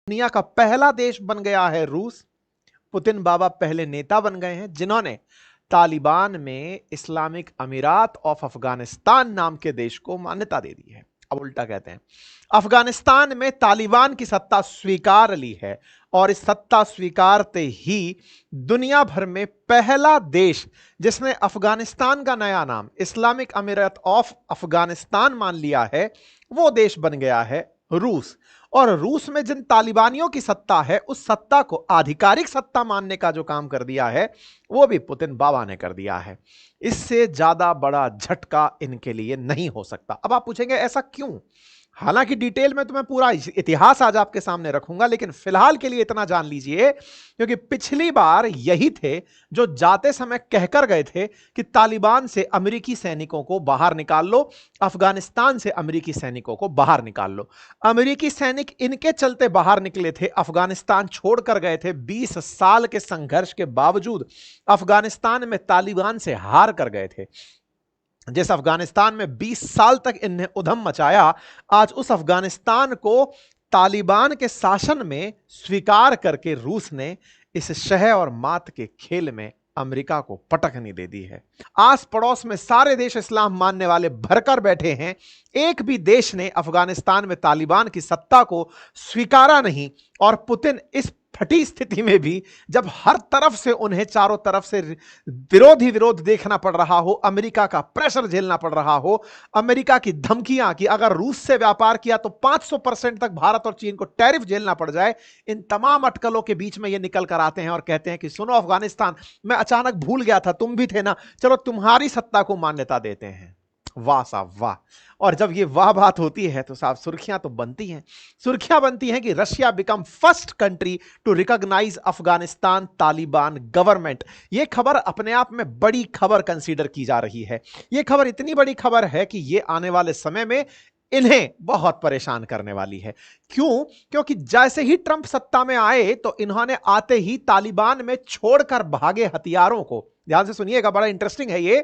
दुनिया का पहला देश बन गया है रूस। पुतिन बाबा पहले नेता बन गए हैं जिन्होंने तालिबान में इस्लामिक अमीरात ऑफ अफगानिस्तान नाम के देश को मान्यता दे दी है। अब उल्टा कहते हैं, अफगानिस्तान में तालिबान की सत्ता स्वीकार ली है और इस सत्ता स्वीकारते ही दुनिया भर में पहला देश जिसने अफगानिस्तान का नया नाम इस्लामिक अमीरात ऑफ अफगानिस्तान मान लिया है, वो देश बन गया है रूस। और रूस में जिन तालिबानियों की सत्ता है, उस सत्ता को आधिकारिक सत्ता मानने का जो काम कर दिया है, वो भी पुतिन बाबा ने कर दिया है। इससे ज्यादा बड़ा झटका इनके लिए नहीं हो सकता। अब आप पूछेंगे ऐसा क्यों? हालांकि डिटेल में तो मैं पूरा इतिहास आज आपके सामने रखूंगा, लेकिन फिलहाल के लिए इतना जान लीजिए, क्योंकि पिछली बार यही थे जो जाते समय कहकर गए थे कि तालिबान से अमेरिकी सैनिकों को बाहर निकाल लो, अफगानिस्तान से अमेरिकी सैनिकों को बाहर निकाल लो। अमेरिकी सैनिक इनके चलते बाहर निकले थे, अफगानिस्तान छोड़कर गए थे। 20 साल के संघर्ष के बावजूद अफगानिस्तान में तालिबान से हार कर गए थे। जिस अफगानिस्तान में 20 साल तक इन्हें उधम मचाया, आज उस अफगानिस्तान को तालिबान के शासन में स्वीकार करके रूस ने इस शह और मात के खेल में अमेरिका को पटकनी दे दी है। आस पड़ोस में सारे देश इस्लाम मानने वाले भरकर बैठे हैं, एक भी देश ने अफगानिस्तान में तालिबान की सत्ता को स्वीकारा नहीं। और पुतिन इस फटी स्थिति में भी, जब हर तरफ से उन्हें चारों तरफ से विरोध ही विरोध देखना पड़ रहा हो, अमेरिका का प्रेशर झेलना पड़ रहा हो, अमेरिका की धमकियां कि अगर रूस से व्यापार किया तो 500% तक भारत और चीन को टैरिफ झेलना पड़ जाए, इन तमाम अटकलों के बीच में ये निकल कर आते हैं और कहते हैं कि सुनो अफगानिस्तान, मैं अचानक भूल गया था, तुम भी थे ना, चलो तुम्हारी सत्ता को मान्यता देते हैं। वाह साहब वाह। और जब ये वाह बात होती है तो साहब सुर्खियां तो बनती हैं। सुर्खियां बनती हैं कि Russia become first country to recognise Afghanistan Taliban government. ये खबर अपने आप में बड़ी खबर कंसीडर की जा रही है। ये खबर इतनी बड़ी खबर है कि ये आने वाले समय में इन्हें बहुत परेशान करने वाली है। क्यों? क्योंकि जैसे ही ट्रंप सत्ता में आए तो इन्होंने आते ही तालिबान में छोड़कर भागे हथियारों को, ध्यान से सुनिएगा, बड़ा इंटरेस्टिंग है ये,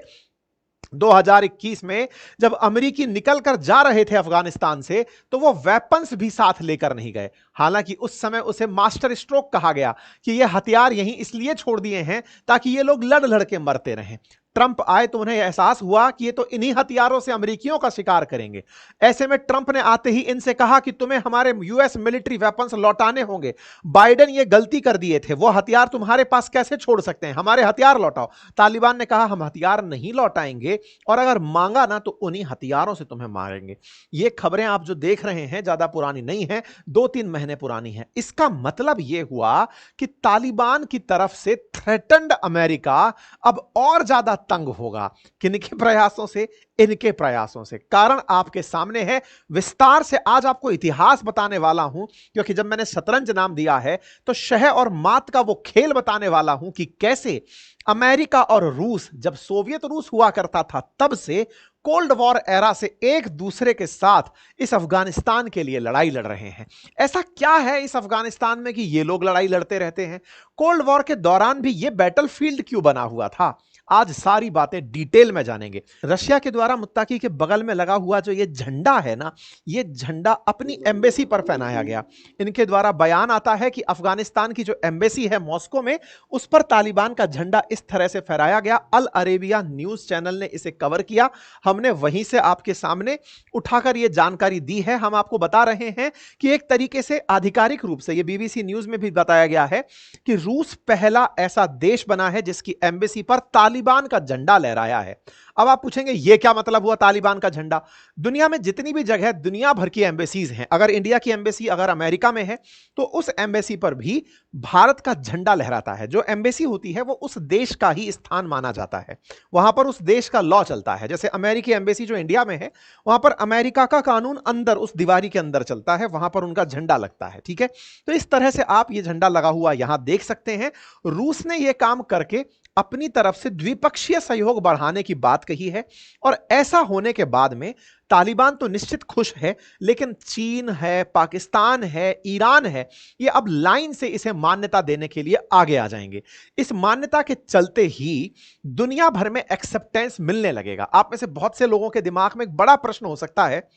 2021 में जब अमेरिकी निकलकर जा रहे थे अफगानिस्तान से, तो वो वेपन्स भी साथ लेकर नहीं गए। हालांकि उस समय उसे मास्टर स्ट्रोक कहा गया कि ये हथियार यहीं इसलिए छोड़ दिए हैं ताकि ये लोग लड़ लड़ के मरते रहें। ट्रंप आए तो उन्हें एहसास हुआ कि ये तो इन्हीं हथियारों से अमेरिकियों का शिकार करेंगे। ऐसे में ट्रंप ने आते ही इनसे कहा कि तुम्हें हमारे यूएस मिलिट्री वेपन्स लौटाने होंगे। बाइडेन ये गलती कर दिए थे, वो हथियार तुम्हारे पास कैसे छोड़ सकते हैं, हमारे हथियार लौटाओ। तालिबान ने कहा हम हथियार नहीं लौटाएंगे, और अगर मांगा ना तो उन्हीं हथियारों से तुम्हें मारेंगे। ये खबरें आप जो देख रहे हैं ज्यादा पुरानी नहीं है, 2-3 महीने पुरानी है। इसका मतलब यह हुआ कि तालिबान की तरफ से थ्रेटन्ड अमेरिका अब और ज्यादा तंग होगा। किनके प्रयासों से? इनके प्रयासों से। कारण आपके सामने है, विस्तार से आज आपको इतिहास बताने वाला हूं, क्योंकि जब मैंने शतरंज नाम दिया है तो शह और मात का वो खेल बताने वाला हूं कि कैसे अमेरिका और रूस, जब सोवियत रूस हुआ करता था तब से कोल्ड वॉर एरा से एक दूसरे के साथ इस अफगानिस्तान के लिए लड़ाई लड़ रहे हैं। ऐसा क्या है इस अफगानिस्तान में कि ये लोग लड़ाई लड़ते रहते हैं? कोल्ड वॉर के दौरान भी ये बैटलफील्ड क्यों बना हुआ था? आज सारी बातें डिटेल में जानेंगे। रशिया के द्वारा मुत्ताकी के बगल में लगा हुआ जो ये झंडा है ना, ये झंडा अपनी एम्बेसी पर पहनाया गया। इनके द्वारा बयान आता है कि अफगानिस्तान की जो एम्बेसी है मॉस्को में, उस पर तालिबान का झंडा इस तरह से फहराया गया। अल अरेबिया न्यूज चैनल ने इसे कवर किया, हमने वहीं से आपके सामने उठाकर यह जानकारी दी है। हम आपको बता रहे हैं कि एक तरीके से आधिकारिक रूप से, यह बीबीसी न्यूज में भी बताया गया है कि रूस पहला ऐसा देश बना है जिसकी एम्बेसी पर तालिबान का झंडा लहराया है। अब आप पूछेंगे यह क्या मतलब हुआ तालिबान का झंडा? दुनिया में जितनी भी जगह दुनिया भर की एम्बेसीज हैं, अगर इंडिया की एम्बेसी अगर अमेरिका में है तो उस एम्बेसी पर भी भारत का झंडा लहराता है। जो एम्बेसी होती है वो उस देश का ही स्थान माना जाता है, वहां पर उस देश का लॉ चलता है। जैसे अमेरिकी एम्बेसी जो इंडिया में है, वहां पर अमेरिका का कानून अंदर उस दीवारी के अंदर चलता है, वहां पर उनका झंडा लगता है। ठीक है, तो इस तरह से आप ये झंडा लगा हुआ यहां देख सकते हैं। रूस ने यह काम करके अपनी तरफ से द्विपक्षीय सहयोग बढ़ाने की बात कही है, और ऐसा होने के बाद में तालिबान तो निश्चित खुश है, लेकिन चीन है, पाकिस्तान है, ईरान है, ये अब लाइन से इसे मान्यता देने के लिए आगे आ जाएंगे। इस मान्यता के चलते ही दुनिया भर में एक्सेप्टेंस मिलने लगेगा। आप में से बहुत से लोगों के दिमाग में एक बड़ा प्रश्न हो सकता है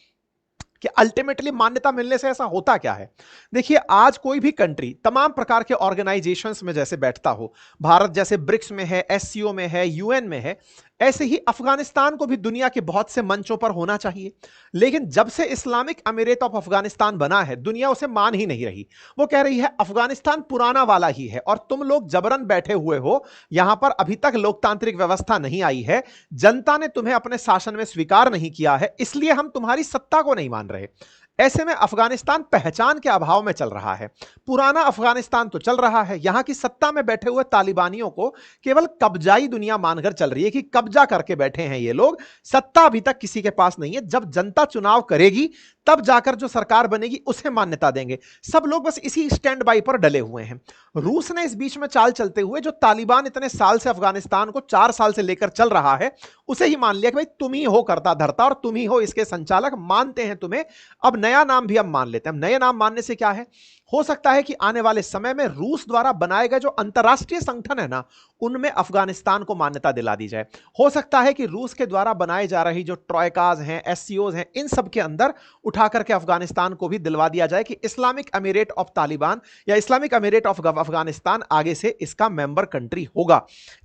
कि अल्टीमेटली मान्यता मिलने से ऐसा होता क्या है। देखिए, आज कोई भी कंट्री तमाम प्रकार के ऑर्गेनाइजेशंस में जैसे बैठता हो, भारत जैसे ब्रिक्स में है, एससीओ में है, यूएन में है, ऐसे ही अफगानिस्तान को भी दुनिया के बहुत से मंचों पर होना चाहिए। लेकिन जब से इस्लामिक अमीरेत ऑफ अफगानिस्तान बना है, दुनिया उसे मान ही नहीं रही। वो कह रही है अफगानिस्तान पुराना वाला ही है और तुम लोग जबरन बैठे हुए हो, यहां पर अभी तक लोकतांत्रिक व्यवस्था नहीं आई है, जनता ने तुम्हें अपने शासन में स्वीकार नहीं किया है, इसलिए हम तुम्हारी सत्ता को नहीं मान रहे। ऐसे में अफगानिस्तान पहचान के अभाव में चल रहा है। पुराना अफगानिस्तान तो चल रहा है, यहां की सत्ता में बैठे हुए तालिबानियों को केवल कब्जाई दुनिया मानकर चल रही है कि कब्जा करके बैठे हैं ये लोग, सत्ता अभी तक किसी के पास नहीं है। जब जनता चुनाव करेगी तब जाकर जो सरकार बनेगी उसे मान्यता देंगे। सब लोग बस इसी स्टैंड बाई पर डले हुए हैं। रूस ने इस बीच में चाल चलते हुए जो तालिबान इतने साल से अफगानिस्तान को 4 साल से लेकर चल रहा है, उसे ही मान लिया कि भाई तुम ही हो करता धरता और तुम ही हो इसके संचालक, मानते हैं तुम्हें, अब नया नाम भी हम मान लेते हैं। नए नाम मानने से क्या है, हो सकता है कि आने वाले समय में रूस द्वारा बनाए गए जो अंतरराष्ट्रीय संगठन है ना, उनमें अफगानिस्तान को मान्यता दिला दी जाए। हो सकता है कि रूस के द्वारा बनाए जा रही जो ट्रॉयकाज हैं, एससीओज हैं, इन सब के अंदर उठा करके अफगानिस्तान को भी दिलवा दिया जाए कि इस्लामिक अमीरेट ऑफ तालिबान या इस्लामिक अमीरेट ऑफ अफगानिस्तान आगे से इसका मेंबर कंट्री होगा।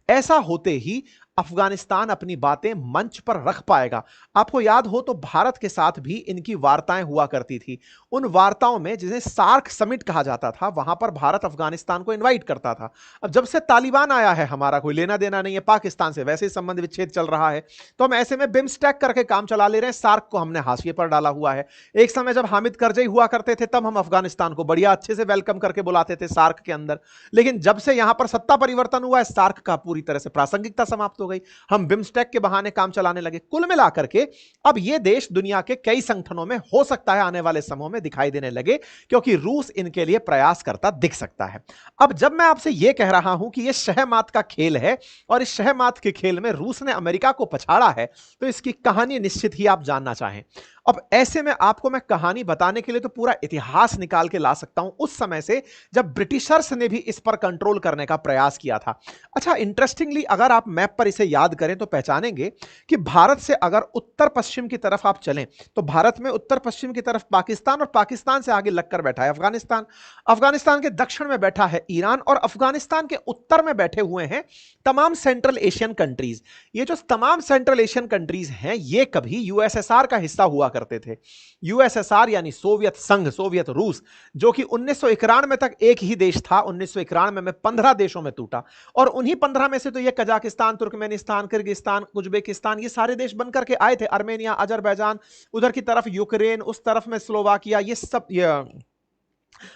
ऐसा होते ही अफगानिस्तान अपनी बातें मंच पर रख पाएगा। आपको याद हो तो भारत के साथ भी इनकी वार्ताएं हुआ करती थी। उन वार्ताओं में, जिन्हें सार्क समिट कहा जाता था, वहां पर भारत अफगानिस्तान को इनवाइट करता था। अब जब से तालिबान आया है, हमारा कोई लेना देना नहीं है पाकिस्तान से, वैसे ही संबंध विच्छेद चल रहा है, तो हम ऐसे में बिम्स्टेक करके काम चला ले रहे हैं। सार्क को हमने हाशिए पर डाला हुआ है। एक समय जब हामिद करजई हुआ करते थे, तब हम अफगानिस्तान को बढ़िया अच्छे से वेलकम करके बुलाते थे सार्क के अंदर। लेकिन जब से यहां पर सत्ता परिवर्तन हुआ है, सार्क का पूरी तरह से प्रासंगिकता समाप्त हो गई। हम बिम्स्टेक के बहाने काम चलाने लगे। कुल मिलाकर के अब ये देश दुनिया के कई संगठनों में हो सकता है आने वाले समय में दिखाई देने लगे, क्योंकि रूस इनके लिए प्रयास करता दिख सकता है। अब जब मैं आपसे यह कह रहा हूं कि यह शहमात का खेल है और इस शहमात के खेल में रूस ने अमेरिका को पछाड़ा है, तो इसकी कहानी निश्चित ही आप जानना चाहें। अब ऐसे में आपको मैं कहानी बताने के लिए तो पूरा इतिहास निकाल के ला सकता हूं, उस समय से जब ब्रिटिशर्स ने भी इस पर कंट्रोल करने का प्रयास किया था। अच्छा, इंटरेस्टिंगली अगर आप मैप पर इसे याद करें तो पहचानेंगे कि भारत से अगर उत्तर पश्चिम की तरफ आप चलें, तो भारत में उत्तर पश्चिम की तरफ पाकिस्तान और पाकिस्तान से आगे लगकर बैठा है अफगानिस्तान। अफगानिस्तान के दक्षिण में बैठा है ईरान और अफगानिस्तान के उत्तर में बैठे हुए हैं तमाम सेंट्रल एशियन कंट्रीज। ये जो तमाम सेंट्रल एशियन कंट्रीज हैं, ये कभी यूएसएसआर का हिस्सा हुआ करते थे। यूएसएसआर यानी सोवियत संघ, सोवियत रूस, जो कि 1991 तक एक ही देश था, 1991 में 15 देशों में टूटा और उन्हीं 15 में से तो ये कजाकिस्तान, तुर्कमेनिस्तान, किर्गिस्तान, उज्बेकिस्तान, ये सारे देश बनकर के आए थे। आर्मेनिया, अजरबैजान, उधर की तरफ यूक्रेन, उस तरफ में स्लोवाकिया, ये सब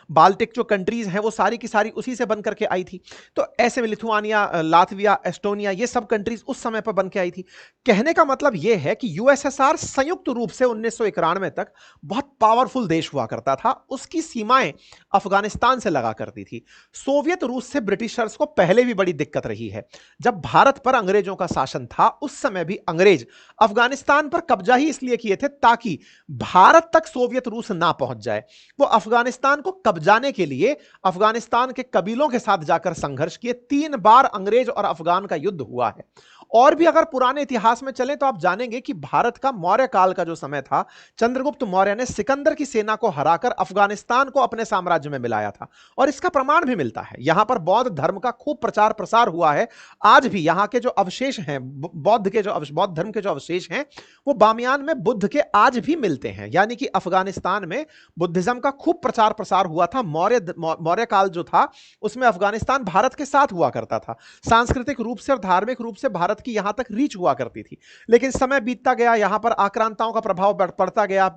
बाल्टिक जो कंट्रीज हैं वो सारी की सारी उसी से बनकर के आई थी। तो ऐसे में लिथुआनिया, लातविया, एस्टोनिया, ये सब कंट्रीज उस समय पर बन के आई थी। कहने का मतलब यह है कि यूएसएसआर संयुक्त रूप से 1991 तक बहुत पावरफुल देश हुआ करता था। उसकी सीमाएं अफगानिस्तान से लगा करती थी। सोवियत रूस से ब्रिटिशर्स को पहले भी बड़ी दिक्कत रही है। जब भारत पर अंग्रेजों का शासन था, उस समय भी अंग्रेज अफगानिस्तान पर कब्जा ही इसलिए किए थे ताकि भारत तक सोवियत रूस ना पहुंच जाए। वो अफगानिस्तान को कब्जाने के लिए अफगानिस्तान के कबीलों के साथ जाकर संघर्ष किए। 3 बार अंग्रेज और अफगान का युद्ध हुआ है। और भी अगर पुराने इतिहास में चलें तो आप जानेंगे कि भारत का मौर्य काल का जो समय था, चंद्रगुप्त मौर्य ने सिकंदर की सेना को हराकर अफगानिस्तान को अपने साम्राज्य में मिलाया था और इसका प्रमाण भी मिलता है। यहां पर बौद्ध धर्म का खूब प्रचार प्रसार हुआ है। आज भी यहां के जो अवशेष हैं, बौद्ध धर्म के जो अवशेष हैं, वो बामियान में बुद्ध के आज भी मिलते हैं। यानी कि अफगानिस्तान में बुद्धिज्म का खूब प्रचार प्रसार हुआ था। मौर्य काल जो था उसमें अफगानिस्तान भारत के साथ हुआ करता था। सांस्कृतिक रूप से और धार्मिक रूप से भारत की यहां तक रीच हुआ करती थी। लेकिन समय बीतता गया, यहां पर आक्रांताओं का प्रभाव पड़ता गया।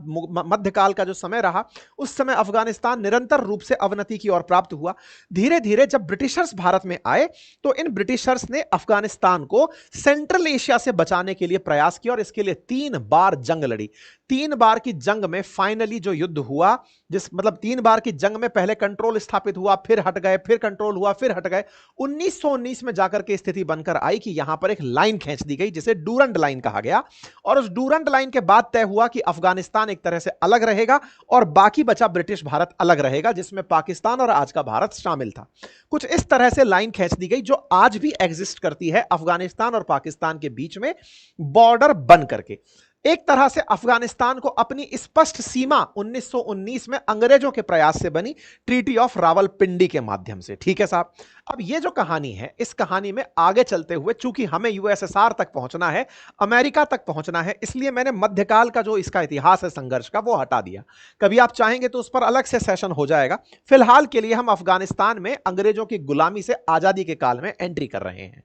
मध्यकाल का जो समय रहा, उस समय अफगानिस्तान निरंतर रूप से अवनति की ओर प्राप्त हुआ। धीरे धीरे जब ब्रिटिशर्स भारत में आए तो इन ब्रिटिशर्स ने अफगानिस्तान को सेंट्रल एशिया से बचाने के लिए प्रयास किया और इसके लिए 3 बार जंग लड़ी। 3 बार की जंग में फाइनली जो युद्ध हुआ, 3 बार की जंग में पहले कंट्रोल स्थापित हुआ, फिर हट गए, फिर कंट्रोल हुआ, फिर हट गए। 1919 में जाकर के स्थिति बनकर आई कि यहां पर एक लाइन खींच दी गई जिसे डूरंड लाइन कहा गया और उस डूरंड लाइन के बाद तय हुआ कि अफगानिस्तान एक तरह से अलग रहेगा और बाकी बचा ब्रिटिश भारत अलग रहेगा, जिसमें पाकिस्तान और आज का भारत शामिल था। कुछ इस तरह से लाइन खींच दी गई जो आज भी एग्जिस्ट करती है अफगानिस्तान और पाकिस्तान के बीच में बॉर्डर बन करके। एक तरह से अफगानिस्तान को अपनी स्पष्ट सीमा 1919 में अंग्रेजों के प्रयास से बनी ट्रीटी ऑफ रावलपिंडी के माध्यम से। ठीक है साहब, अब ये जो कहानी है, इस कहानी में आगे चलते हुए चूंकि हमें यूएसएसआर तक पहुंचना है, अमेरिका तक पहुंचना है, इसलिए मैंने मध्यकाल का जो इसका इतिहास है संघर्ष का वो हटा दिया। कभी आप चाहेंगे तो उस पर अलग से सेशन हो जाएगा। फिलहाल के लिए हम अफगानिस्तान में अंग्रेजों की गुलामी से आजादी के काल में एंट्री कर रहे हैं।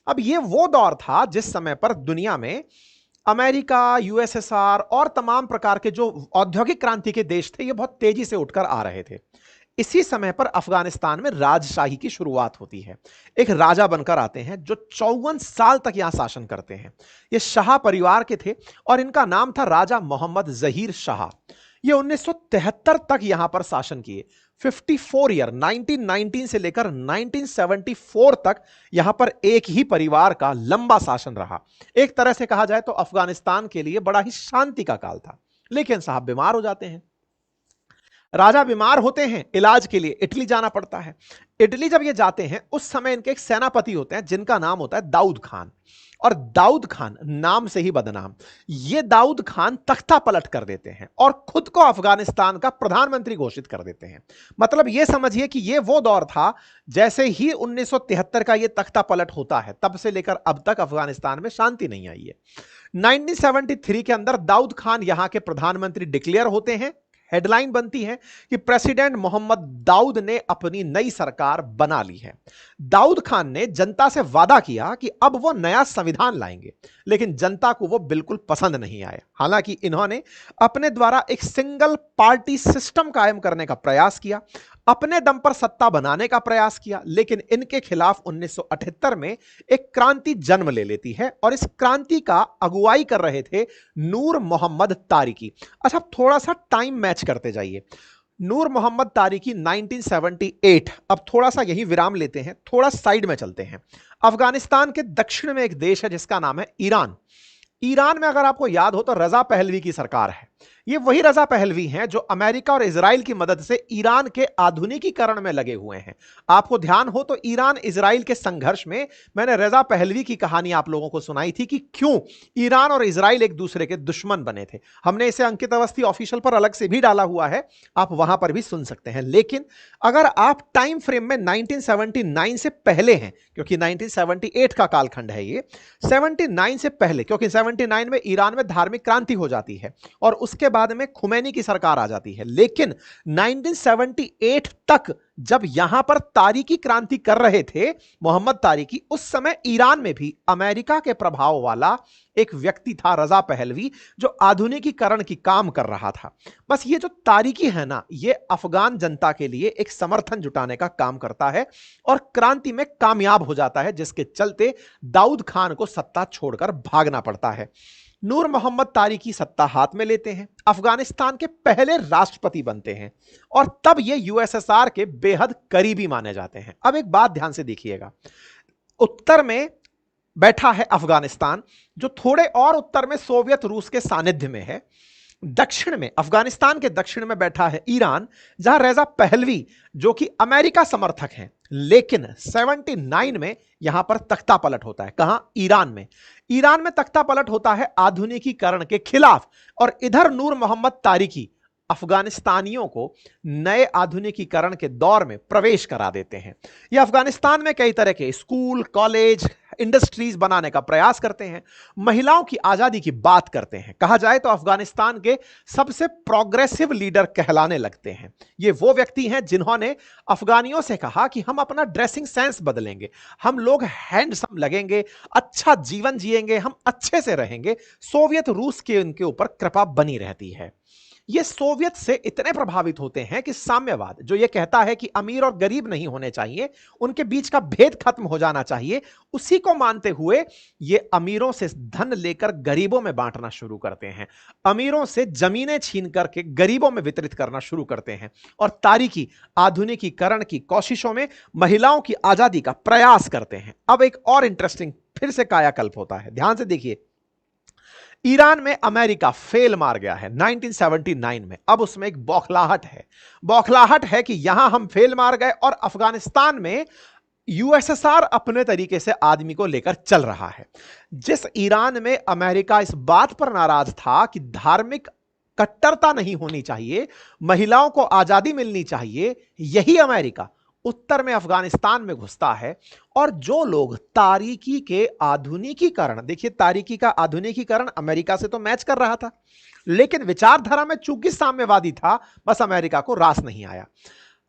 अब ये वो दौर था जिस समय पर दुनिया में अमेरिका, यूएसएसआर और तमाम प्रकार के जो औद्योगिक क्रांति के देश थे, ये बहुत तेजी से उठकर आ रहे थे। इसी समय पर अफगानिस्तान में राजशाही की शुरुआत होती है। एक राजा बनकर आते हैं जो 54 साल तक यहां शासन करते हैं। ये शाह परिवार के थे और इनका नाम था राजा मोहम्मद जहीर शाह। ये 1973 तक यहां पर शासन किए। 54 ईयर, 1919 से लेकर 1974 तक यहां पर एक ही परिवार का लंबा शासन रहा। एक तरह से कहा जाए तो अफगानिस्तान के लिए बड़ा ही शांति का काल था। लेकिन साहब बीमार हो जाते हैं। राजा बीमार होते हैं, इलाज के लिए इटली जाना पड़ता है। इटली जब ये जाते हैं, उस समय इनके एक सेनापति होते हैं जिनका नाम होता है दाऊद खान। और दाऊद खान नाम से ही बदनाम, ये दाऊद खान तख्ता पलट कर देते हैं और खुद को अफगानिस्तान का प्रधानमंत्री घोषित कर देते हैं। मतलब ये समझिए कि ये वो दौर था, जैसे ही 1973 का ये तख्ता पलट होता है, तब से लेकर अब तक अफगानिस्तान में शांति नहीं आई है। 1973 के अंदर दाऊद खान यहां के प्रधानमंत्री डिक्लेयर होते हैं। हेडलाइन बनती है कि प्रेसिडेंट मोहम्मद दाऊद ने अपनी नई सरकार बना ली है। दाऊद खान ने जनता से वादा किया कि अब वो नया संविधान लाएंगे, लेकिन जनता को वो बिल्कुल पसंद नहीं आया। हालांकि इन्होंने अपने द्वारा एक सिंगल पार्टी सिस्टम कायम करने का प्रयास किया, अपने दम पर सत्ता बनाने का प्रयास किया, लेकिन इनके खिलाफ 1978 में एक क्रांति जन्म ले लेती है और इस क्रांति का अगुवाई कर रहे थे नूर मोहम्मद तारिकी। अच्छा, थोड़ा सा टाइम मैच करते जाइए। नूर मोहम्मद तारिकी 1978। अब थोड़ा सा यही विराम लेते हैं, थोड़ा साइड में चलते हैं। अफगानिस्तान के दक्षिण में एक देश है जिसका नाम है ईरान। ईरान में अगर आपको याद हो तो रजा पहलवी की सरकार है। ये वही रजा पहलवी हैं जो अमेरिका और इजराइल की मदद से ईरान के आधुनिकीकरण में लगे हुए हैं। आपको ध्यान हो तो ईरान इजराइल के संघर्ष में मैंने रजा पहलवी की कहानी आप लोगों को सुनाई थी कि क्यों ईरान और इजराइल एक दूसरे के दुश्मन बने थे। हमने इसे अंकित अवस्थी ऑफिशियल पर अलग से भी डाला हुआ है, आप वहां पर भी सुन सकते हैं। लेकिन अगर आप टाइम फ्रेम में 1979 से पहले हैं, क्योंकि 1978 का कालखंड है ये, 79 से पहले, क्योंकि 79 में ईरान में धार्मिक क्रांति हो जाती है और उसके बाद में खुमैनी की सरकार आ जाती है। लेकिन 1978 तक जब यहां पर तारिकी क्रांति कर रहे थे मोहम्मद तारिकी, उस समय ईरान में भी अमेरिका के प्रभाव वाला एक व्यक्ति था रजा पहलवी, जो आधुनिकीकरण की काम कर रहा था। बस ये जो तारिकी है ना, ये अफगान जनता के लिए एक समर्थन जुटाने का काम करता है और क्रांति में कामयाब हो जाता है, जिसके चलते दाऊद खान को सत्ता छोड़कर भागना पड़ता है। नूर मोहम्मद तारिकी सत्ता हाथ में लेते हैं, अफगानिस्तान के पहले राष्ट्रपति बनते हैं और तब ये यूएसएसआर के बेहद करीबी माने जाते हैं। अब एक बात ध्यान से देखिएगा, उत्तर में बैठा है अफगानिस्तान, जो थोड़े और उत्तर में सोवियत रूस के सानिध्य में है। दक्षिण में, अफगानिस्तान के दक्षिण में बैठा है ईरान, जहां रजा पहलवी जो कि अमेरिका समर्थक हैं। लेकिन 79 में यहां पर तख्ता पलट होता है। कहां? ईरान में। ईरान में तख्ता पलट होता है आधुनिकीकरण के खिलाफ और इधर नूर मोहम्मद तारिकी अफगानिस्तानियों को नए आधुनिकीकरण के दौर में प्रवेश करा देते हैं। ये अफगानिस्तान में कई तरह के स्कूल, कॉलेज, इंडस्ट्रीज बनाने का प्रयास करते हैं, महिलाओं की आजादी की बात करते हैं। कहा जाए तो अफगानिस्तान के सबसे प्रोग्रेसिव लीडर कहलाने लगते हैं। ये वो व्यक्ति हैं जिन्होंने अफगानियों से कहा कि हम अपना ड्रेसिंग सेंस बदलेंगे, हम लोग हैंडसम लगेंगे, अच्छा जीवन जिएंगे, हम अच्छे से रहेंगे। सोवियत रूस के उनके ऊपर कृपा बनी रहती है। ये सोवियत से इतने प्रभावित होते हैं कि साम्यवाद, जो ये कहता है कि अमीर और गरीब नहीं होने चाहिए, उनके बीच का भेद खत्म हो जाना चाहिए, उसी को मानते हुए ये अमीरों से धन लेकर गरीबों में बांटना शुरू करते हैं, अमीरों से जमीनें छीन करके गरीबों में वितरित करना शुरू करते हैं और तारिकी आधुनिकीकरण की कोशिशों में महिलाओं की आजादी का प्रयास करते हैं। अब एक और इंटरेस्टिंग फिर से कायाकल्प होता है, ध्यान से देखिए। ईरान में अमेरिका फेल मार गया है 1979 में। अब उसमें एक बौखलाहट है कि यहां हम फेल मार गए और अफगानिस्तान में यूएसएसआर अपने तरीके से आदमी को लेकर चल रहा है। जिस ईरान में अमेरिका इस बात पर नाराज था कि धार्मिक कट्टरता नहीं होनी चाहिए, महिलाओं को आजादी मिलनी चाहिए, यही अमेरिका उत्तर में अफगानिस्तान में घुसता है। और जो लोग तारीकी के आधुनिकीकरण, देखिए तारीकी का आधुनिकीकरण अमेरिका से तो मैच कर रहा था, लेकिन विचारधारा में चूंकि साम्यवादी था, बस अमेरिका को रास नहीं आया।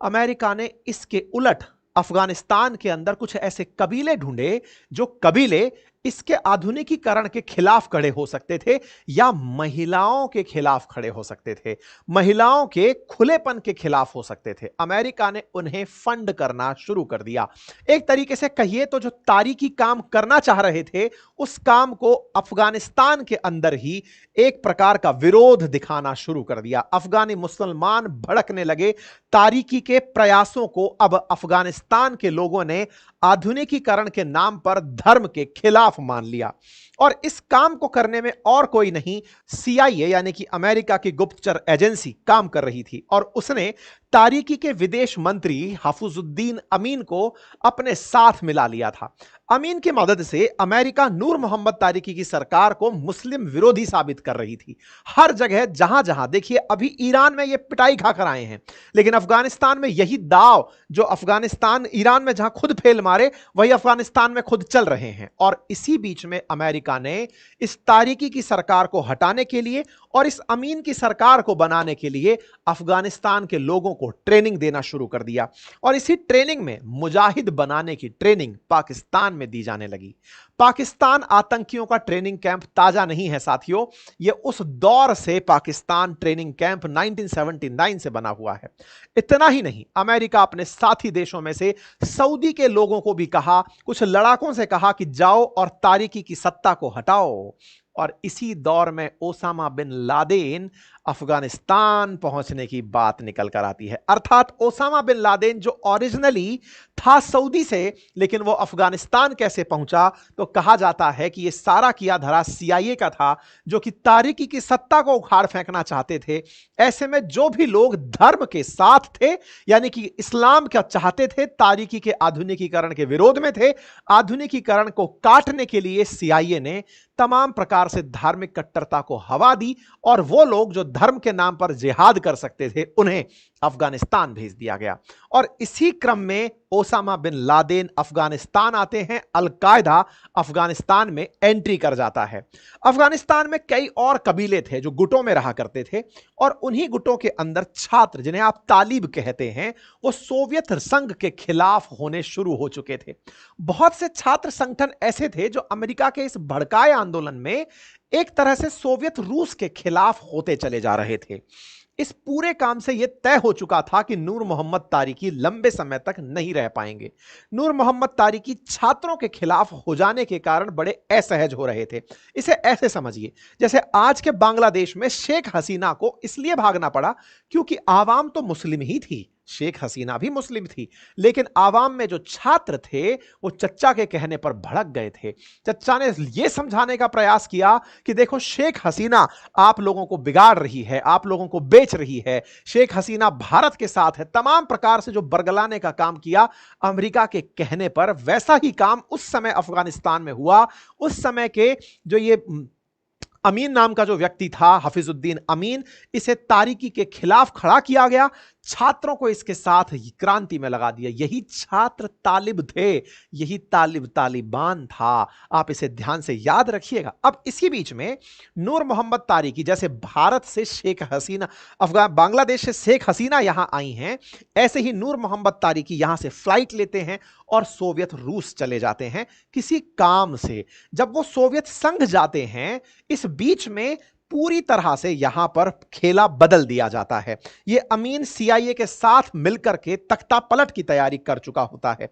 अमेरिका ने इसके उलट अफगानिस्तान के अंदर कुछ ऐसे कबीले ढूंढे जो कबीले इसके आधुनिकीकरण के खिलाफ खड़े हो सकते थे या महिलाओं के खिलाफ खड़े हो सकते थे, महिलाओं के खुलेपन के खिलाफ हो सकते थे। अमेरिका ने उन्हें फंड करना शुरू कर दिया। एक तरीके से कहिए तो जो तारीकी काम करना चाह रहे थे, उस काम को अफगानिस्तान के अंदर ही एक प्रकार का विरोध दिखाना शुरू कर दिया। अफगानी मुसलमान भड़कने लगे। तारीकी के प्रयासों को अब अफगानिस्तान के लोगों ने आधुनिकीकरण के नाम पर धर्म के खिलाफ मान लिया। और इस काम को करने में और कोई नहीं, सीआईए यानी कि अमेरिका की गुप्तचर एजेंसी काम कर रही थी। और उसने तारीकी के विदेश मंत्री हफीजुद्दीन अमीन को अपने साथ मिला लिया था। अमीन की मदद से अमेरिका नूर मोहम्मद तारिकी की सरकार को मुस्लिम विरोधी साबित कर रही थी। हर जगह जहां जहां देखिए, अभी ईरान में ये पिटाई खाकर आए हैं, लेकिन अफगानिस्तान में यही दाव जो अफगानिस्तान ईरान में जहां खुद फेल मारे, वही अफगानिस्तान में खुद चल रहे हैं। और इसी बीच में अमेरिका ने इस तारिकी की सरकार को हटाने के लिए और इस अमीन की सरकार को बनाने के लिए अफगानिस्तान के लोगों को ट्रेनिंग देना शुरू कर दिया। और इसी ट्रेनिंग में मुजाहिद बनाने की ट्रेनिंग पाकिस्तान में दी जाने लगी। पाकिस्तान आतंकियों का ट्रेनिंग कैंप ताजा नहीं है साथियों, यह उस दौर से पाकिस्तान ट्रेनिंग कैंप 1979 से बना हुआ है। इतना ही नहीं, अमेरिका अपने साथी देशों में से सऊदी के लोगों को भी कहा, कुछ लड़ाकों से कहा कि जाओ और तारिकी की सत्ता को हटाओ। और इसी दौर में ओसामा बिन लादेन अफगानिस्तान पहुंचने की बात निकल कर आती है। अर्थात ओसामा बिन लादेन जो ओरिजिनली था सऊदी से, लेकिन वो अफगानिस्तान कैसे पहुंचा, तो कहा जाता है कि ये सारा किया धरा सीआईए का था, जो कि तारिकी की सत्ता को उखाड़ फेंकना चाहते थे। ऐसे में जो भी लोग धर्म के साथ थे, यानी कि इस्लाम क्या चाहते थे, तारिकी के आधुनिकीकरण के विरोध में थे, आधुनिकीकरण को काटने के लिए सीआईए ने तमाम प्रकार से धार्मिक कट्टरता को हवा दी। और वो लोग जो धर्म के नाम पर जिहाद कर सकते थे, उन्हें अफगानिस्तान भेज दिया गया। और इसी क्रम में ओसामा बिन लादेन अफगानिस्तान आते हैं, अल-कायदा अफगानिस्तान में एंट्री कर जाता है। अफगानिस्तान में कई और कबीले थे जो गुटों में रहा करते थे, और उन्हीं गुटों के अंदर छात्र, जिन्हें आप तालिब कहते हैं, वो सोवियत संघ के खिलाफ होने शुरू हो चुके थे। बहुत से छात्र संगठन ऐसे थे जो अमेरिका के इस भड़काए आंदोलन में एक तरह से सोवियत रूस के खिलाफ होते चले जा रहे थे। इस पूरे काम से यह तय हो चुका था कि नूर मोहम्मद तारिकी लंबे समय तक नहीं रह पाएंगे। नूर मोहम्मद तारिकी छात्रों के खिलाफ हो जाने के कारण बड़े असहज हो रहे थे। इसे ऐसे समझिए जैसे आज के बांग्लादेश में शेख हसीना को इसलिए भागना पड़ा क्योंकि आवाम तो मुस्लिम ही थी, शेख हसीना भी मुस्लिम थी, लेकिन आवाम में जो छात्र थे वो चच्चा के कहने पर भड़क गए थे। चच्चा ने यह समझाने का प्रयास किया कि देखो, शेख हसीना आप लोगों को बिगाड़ रही है, आप लोगों को बेच रही है, शेख हसीना भारत के साथ है। तमाम प्रकार से जो बरगलाने का काम किया अमेरिका के कहने पर, वैसा ही काम उस समय अफगानिस्तान में हुआ। उस समय के जो ये अमीन नाम का जो व्यक्ति था, हफीजुद्दीन अमीन, इसे तारिकी के खिलाफ खड़ा किया गया, छात्रों को इसके साथ क्रांति में लगा दिया। यही छात्र तालिब थे, यही तालिबान था। आप इसे ध्यान से याद रखिएगा। अब इसी बीच में नूर मोहम्मद तारिकी, जैसे भारत से शेख हसीना, बांग्लादेश से शेख हसीना यहां आई हैं, ऐसे ही नूर मोहम्मद तारिकी यहां से फ्लाइट लेते हैं और सोवियत रूस चले जाते हैं किसी काम से। जब वो सोवियत संघ जाते हैं, इस बीच में पूरी तरह से यहां पर खेला बदल दिया जाता है। यह अमीन सीआईए के साथ मिलकर के तख्ता पलट की तैयारी कर चुका होता है।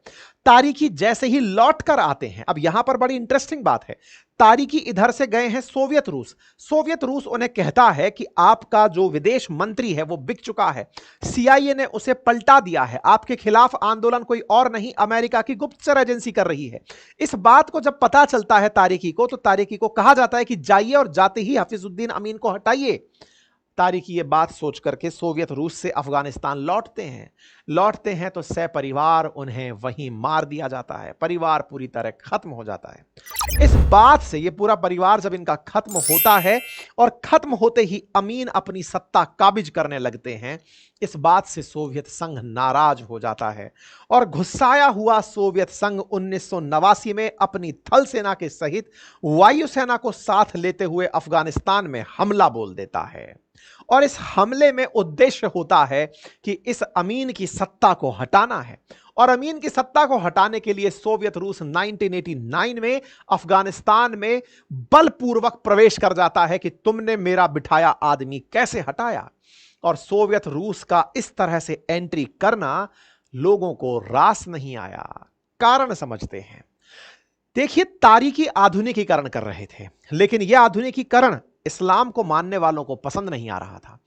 तारिकी जैसे ही लौट कर आते हैं, अब यहां पर बड़ी इंटरेस्टिंग बात है, तारिकी इधर से गए हैं सोवियत रूस। सोवियत रूस उन्हें कहता है कि आपका जो विदेश मंत्री है वो बिक चुका है, सीआईए ने उसे पलटा दिया है, आपके खिलाफ आंदोलन कोई और नहीं, अमेरिका की गुप्तचर एजेंसी कर रही है। इस बात को जब पता चलता है तारिकी को, तो तारिकी को कहा जाता है कि जाइए और जाते ही हफीजुद्दीन अमीन को हटाइए। तारिकी ये बात सोच करके सोवियत रूस से अफगानिस्तान लौटते हैं तो सपरिवार उन्हें वहीं मार दिया जाता है, परिवार पूरी तरह खत्म हो जाता है। इस बात से ये पूरा परिवार जब इनका खत्म होता है और खत्म होते ही अमीन अपनी सत्ता काबिज करने लगते हैं, इस बात से सोवियत संघ नाराज हो जाता है और गुस्साया हुआ सोवियत संघ 1989 में अपनी थल सेना के सहित वायुसेना को साथ लेते हुए अफगानिस्तान में हमला बोल देता है। और इस हमले में उद्देश्य होता है कि इस अमीन की सत्ता को हटाना है। और अमीन की सत्ता को हटाने के लिए सोवियत रूस 1989 में अफगानिस्तान में बलपूर्वक प्रवेश कर जाता है कि तुमने मेरा बिठाया आदमी कैसे हटाया। और सोवियत रूस का इस तरह से एंट्री करना लोगों को रास नहीं आया। कारण समझते हैं। देखिए, तारिकी आधुनिकीकरण कर रहे थे, लेकिन यह आधुनिकीकरण इस्लाम को मानने वालों को पसंद नहीं आ रहा था।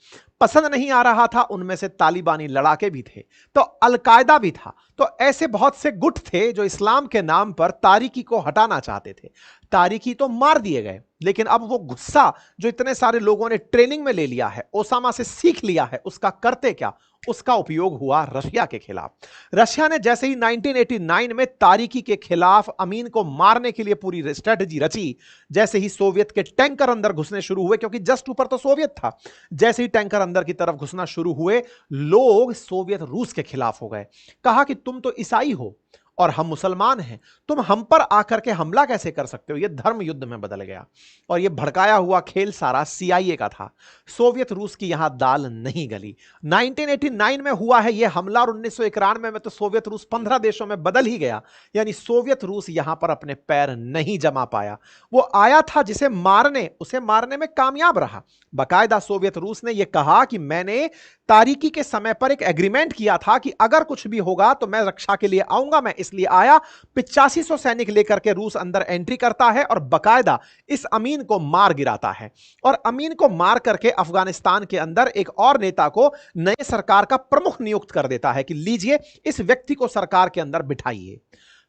पसंद नहीं आ रहा था। उनमें से तालिबानी लड़ाके भी थे, तो अलकायदा भी था। तो ऐसे बहुत से गुट थे जो इस्लाम के नाम पर तारिकी को हटाना चाहते थे। तारिकी तो मार दिए गए, लेकिन अब वो गुस्सा जो इतने सारे लोगों ने ट्रेनिंग में ले लिया है, ओसामा से सीख लिया है, उसका करते क्या? उसका उपयोग हुआ रशिया के खिलाफ। रशिया ने जैसे ही 1989 में तारिकी के खिलाफ अमीन को मारने के लिए पूरी स्ट्रेटजी रची, जैसे ही सोवियत के टैंकर अंदर घुसने शुरू हुए, क्योंकि जस्ट ऊपर तो सोवियत था, जैसे ही टैंकर अंदर की तरफ घुसना शुरू हुए, लोग सोवियत रूस के खिलाफ हो गए। कहा कि तुम तो ईसाई हो और हम मुसलमान हैं, तुम हम पर आकर के हमला कैसे कर सकते हो? यह धर्म युद्ध में बदल गया और यह भड़काया हुआ खेल सारा सीआईए का था। सोवियत रूस की यहां दाल नहीं गली। 1989 में हुआ है यह हमला और 1991 में तो सोवियत रूस 15 देशों में बदल ही गया। यानी सोवियत रूस यहां पर अपने पैर नहीं जमा पाया। वो आया था जिसे मारने, उसे मारने में कामयाब रहा। बाकायदा सोवियत रूस ने यह कहा कि मैंने तारिकी के समय पर एक एग्रीमेंट किया था कि अगर कुछ भी होगा तो मैं रक्षा के लिए आऊंगा, मैं इसलिए आया। 8500 सैनिक लेकर के रूस अंदर एंट्री करता है और बाकायदा इस अमीन को मार गिराता है। और अमीन को मार करके अफगानिस्तान के अंदर एक और नेता को नए सरकार का प्रमुख नियुक्त कर देता है कि लीजिए इस व्यक्ति को सरकार के अंदर बिठाइए।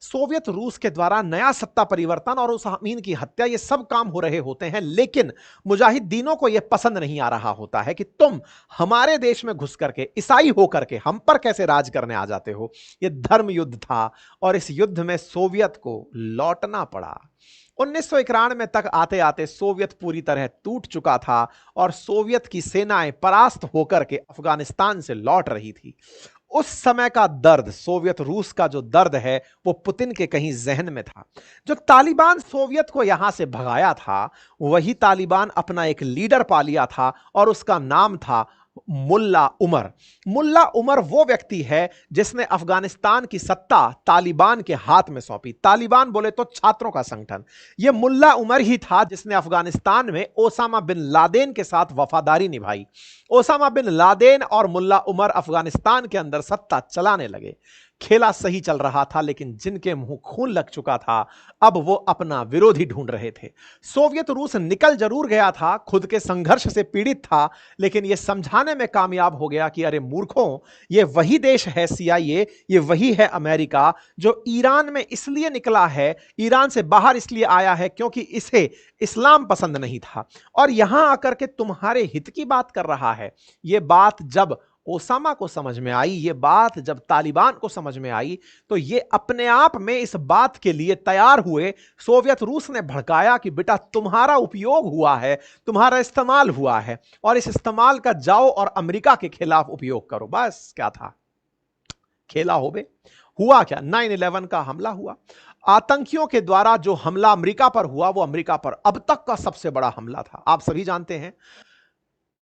सोवियत रूस के द्वारा नया सत्ता परिवर्तन और उस अमीन की हत्या, ये सब काम हो रहे होते हैं, लेकिन मुजाहिदीनों को यह पसंद नहीं आ रहा होता है कि तुम हमारे देश में घुस करके ईसाई होकर के हम पर कैसे राज करने आ जाते हो। यह धर्म युद्ध था और इस युद्ध में सोवियत को लौटना पड़ा। 1991 तक आते आते सोवियत पूरी तरह टूट चुका था और सोवियत की सेनाएं परास्त होकर के अफगानिस्तान से लौट रही थी। उस समय का दर्द, सोवियत रूस का जो दर्द है, वो पुतिन के कहीं जहन में था। जो तालिबान सोवियत को यहां से भगाया था, वही तालिबान अपना एक लीडर पा लिया था और उसका नाम था मुल्ला उमर। मुल्ला उमर वो व्यक्ति है जिसने अफगानिस्तान की सत्ता तालिबान के हाथ में सौंपी। तालिबान बोले तो छात्रों का संगठन। यह मुल्ला उमर ही था जिसने अफगानिस्तान में ओसामा बिन लादेन के साथ वफादारी निभाई। ओसामा बिन लादेन और मुल्ला उमर अफगानिस्तान के अंदर सत्ता चलाने लगे। खेला सही चल रहा था, लेकिन जिनके मुंह खून लग चुका था, अब वो अपना विरोधी ढूंढ रहे थे। सोवियत रूस निकल जरूर गया था, खुद के संघर्ष से पीड़ित था, लेकिन यह समझाने में कामयाब हो गया कि अरे मूर्खों, ये वही देश है सीआईए, ये वही है अमेरिका जो ईरान में इसलिए निकला है, ईरान से बाहर इसलिए आया है क्योंकि इसे इस्लाम पसंद नहीं था और यहां आकर के तुम्हारे हित की बात कर रहा है। यह बात जब ओसामा को समझ में आई, ये बात जब तालिबान को समझ में आई, तो ये अपने आप में इस बात के लिए तैयार हुए। सोवियत रूस ने भड़काया कि बेटा तुम्हारा उपयोग हुआ है, तुम्हारा इस्तेमाल हुआ है और इस इस्तेमाल का जाओ और अमेरिका के खिलाफ उपयोग करो। बस क्या था, खेला हो बे। हुआ क्या? 9/11 का हमला हुआ। आतंकियों के द्वारा जो हमला अमेरिका पर हुआ, वो अमेरिका पर अब तक का सबसे बड़ा हमला था। आप सभी जानते हैं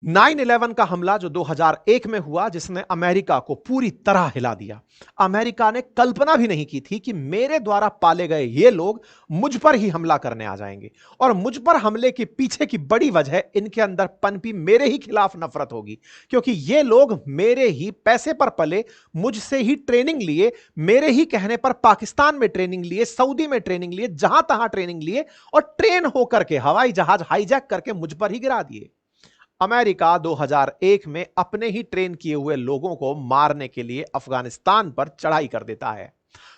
9/11 का हमला जो 2001 में हुआ, जिसने अमेरिका को पूरी तरह हिला दिया। अमेरिका ने कल्पना भी नहीं की थी कि मेरे द्वारा पाले गए ये लोग मुझ पर ही हमला करने आ जाएंगे और मुझ पर हमले के पीछे की बड़ी वजह इनके अंदर पनपी मेरे ही खिलाफ नफरत होगी, क्योंकि ये लोग मेरे ही पैसे पर पले, मुझसे ही ट्रेनिंग लिए, मेरे ही कहने पर पाकिस्तान में ट्रेनिंग लिए, सऊदी में ट्रेनिंग लिए, जहां तहां ट्रेनिंग लिए और ट्रेन होकर के हवाई जहाज हाईजैक करके मुझ पर ही गिरा दिए। अमेरिका 2001 में अपने ही ट्रेन किए हुए लोगों को मारने के लिए अफगानिस्तान पर चढ़ाई कर देता है।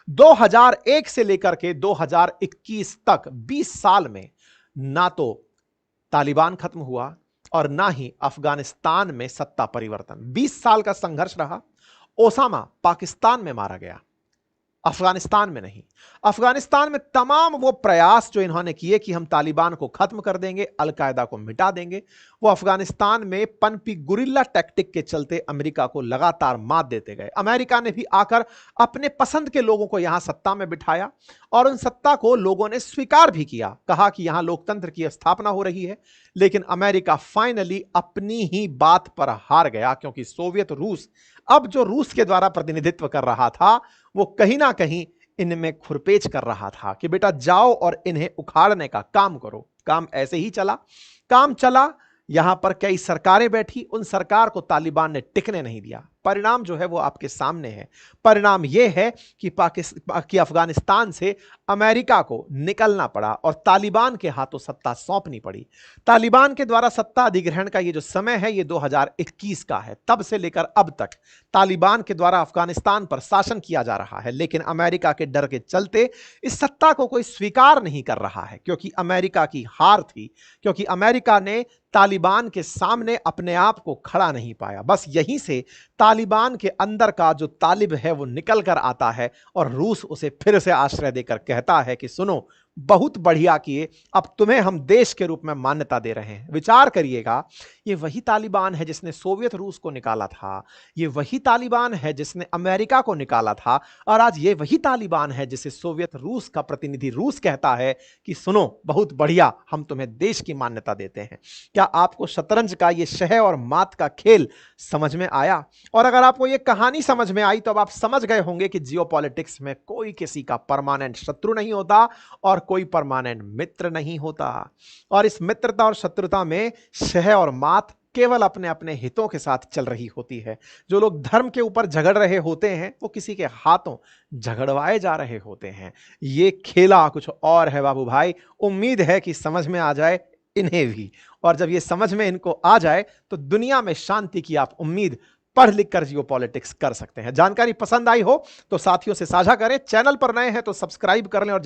2001 से लेकर के 2021 तक 20 साल में ना तो तालिबान खत्म हुआ और ना ही अफगानिस्तान में सत्ता परिवर्तन। 20 साल का संघर्ष रहा। ओसामा पाकिस्तान में मारा गया, अफगानिस्तान में नहीं। अफगानिस्तान में तमाम वो प्रयास जो इन्होंने किए कि हम तालिबान को खत्म कर देंगे, अलकायदा को मिटा देंगे, वो अफगानिस्तान में पनपी गुरिल्ला टैक्टिक के चलते अमेरिका को लगातार मात देते गए। अमेरिका ने भी आकर अपने पसंद के लोगों को यहां सत्ता में बिठाया और उन सत्ता को लोगों ने स्वीकार भी किया, कहा कि यहां लोकतंत्र की स्थापना हो रही है। लेकिन अमेरिका फाइनली अपनी ही बात पर हार गया, क्योंकि सोवियत रूस अब जो रूस के द्वारा प्रतिनिधित्व कर रहा था वो कहीं ना कहीं इनमें खुरपेच कर रहा था कि बेटा जाओ और इन्हें उखाड़ने का काम करो। काम ऐसे ही चला, काम चला। यहां पर कई सरकारें बैठी, उन सरकार को तालिबान ने टिकने नहीं दिया। परिणाम जो है वो आपके सामने है। परिणाम यह है कि अफगानिस्तान से अमेरिका को निकलना पड़ा और तालिबान के हाथों सत्ता सौंपनी पड़ी। तालिबान के द्वारा सत्ता अधिग्रहण का ये जो समय है ये 2021 का है। तब से लेकर अब तक तालिबान के द्वारा अफगानिस्तान पर शासन किया जा रहा है, लेकिन अमेरिका के डर के चलते इस सत्ता को कोई स्वीकार नहीं कर रहा है, क्योंकि अमेरिका की हार थी, क्योंकि अमेरिका ने तालिबान के सामने अपने आप को खड़ा नहीं पाया। बस यहीं से तालिबान के अंदर का जो तालिब है वो निकल कर आता है और रूस उसे फिर से आश्रय देकर कहता है कि सुनो, बहुत बढ़िया किए, अब तुम्हें हम देश के रूप में मान्यता दे रहे हैं। विचार करिएगा, ये वही तालिबान है जिसने सोवियत रूस को निकाला था, ये वही तालिबान है जिसने अमेरिका को निकाला था, और आज ये वही तालिबान है जिसे सोवियत रूस का प्रतिनिधि रूस कहता है कि सुनो, बहुत बढ़िया, हम तुम्हें देश की मान्यता देते हैं। क्या आपको शतरंज का ये शह और मात का खेल समझ में आया? और अगर आपको ये कहानी समझ में आई तो अब आप समझ गए होंगे कि जियोपॉलिटिक्स में कोई किसी का परमानेंट शत्रु नहीं होता और कोई परमानेंट मित्र नहीं होता। और इस मित्रता और शत्रुता में शह और मात केवल अपने अपने हितों के साथ चल रही होती है। जो लोग धर्म के ऊपर झगड़ रहे होते हैं वो किसी के हाथों झगड़वाए जा रहे होते हैं। ये खेला कुछ और है बाबू भाई। उम्मीद है कि समझ में आ जाए इन्हें भी, और जब ये समझ में इनको आ जाए तो दुनिया में शांति की आप उम्मीद पढ़ लिख कर जियोपॉलिटिक्स कर सकते हैं। जानकारी पसंद आई हो तो साथियों से साझा करें, चैनल पर नए हैं तो सब्सक्राइब कर लें और